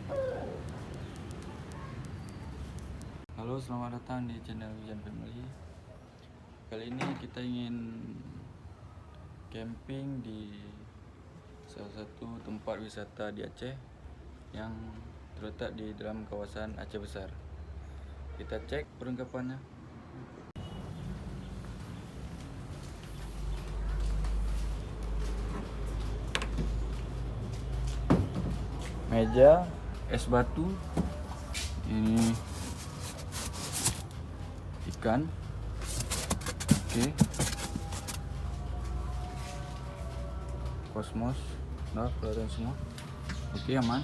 Halo, selamat datang di channel Wijan Family. Kali ini kita ingin camping di salah satu tempat wisata di Aceh yang terletak di dalam kawasan Aceh Besar. Kita cek perlengkapannya. Meja, es batu, ini ikan, oke, kosmos, nah kelihatan semua, oke, aman.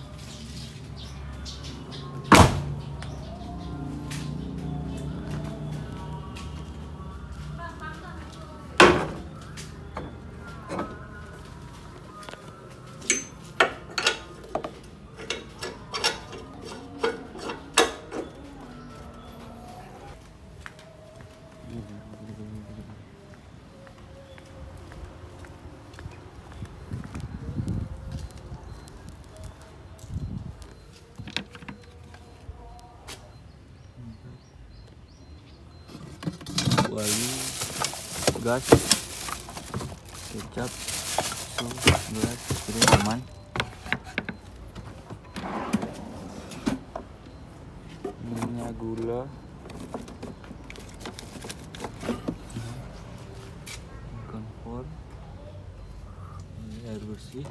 Kuali, gas, kecap, susu, beras, ini aman. Minyak, gula, kompor, ini air bersih.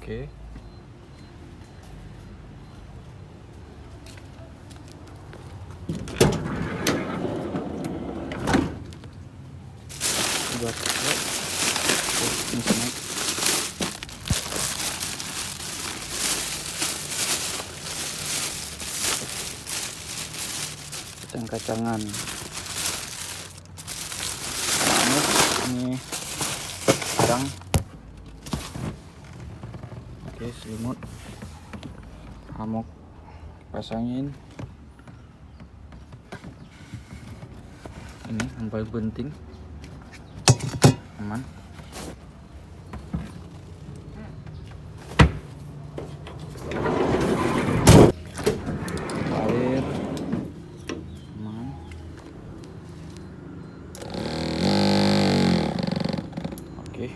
Oke. Buat ini snack. Kacang-kacangan. Ini sekarang. Oke, selimut, hammock pasangin. Ini yang paling penting, aman. Air, aman. Oke.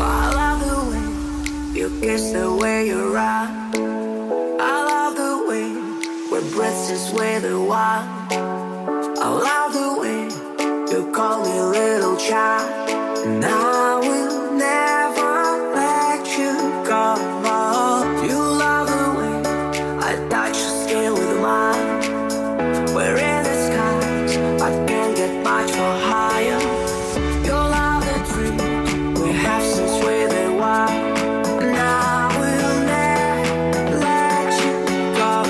I love the way you kiss, the way you rock. I love the way we're breathless with the wild. I love the way you call me little child. And I will never let you go. You love the way I touch your skin with mine. We're in the skies, I can't get much more higher. You love the dream we have since we were wild. And I will never let you go.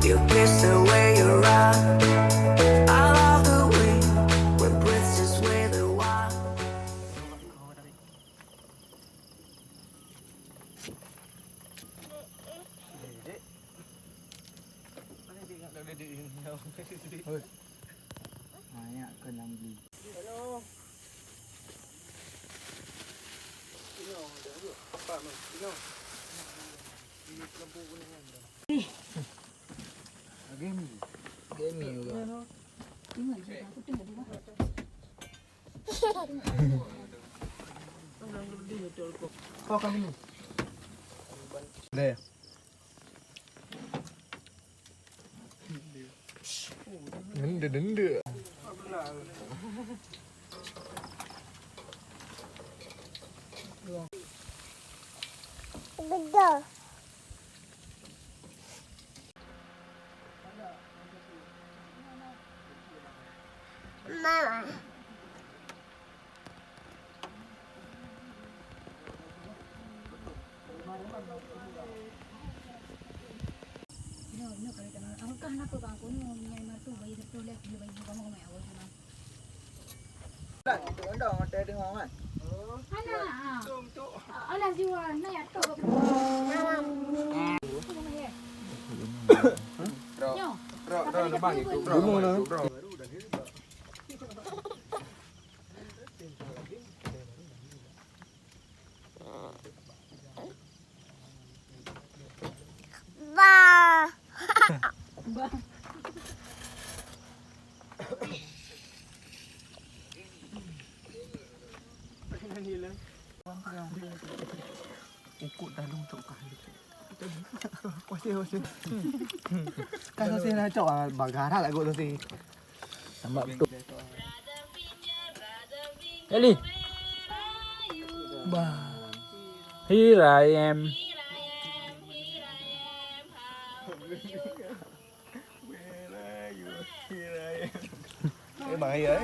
You kiss the way you rock. I love the way we're breathless with the wild. Banyak kena beli. Hello. Game juga. Kau kami ni. Deh. Denda. Betul. Mama. Alah jiwa, nak ya tu. Gunung dah. Ba. Ukut dalung cok kah. Kuasi. Kan saya nak cok bagara lah kot tu. Tambah betul. Eli. Here I am. Bahaya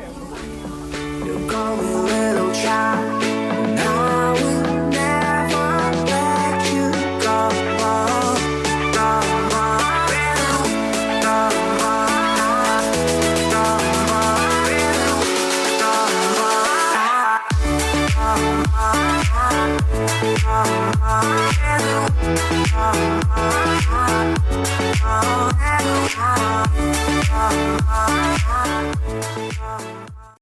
You call me little child, and I will never let you go.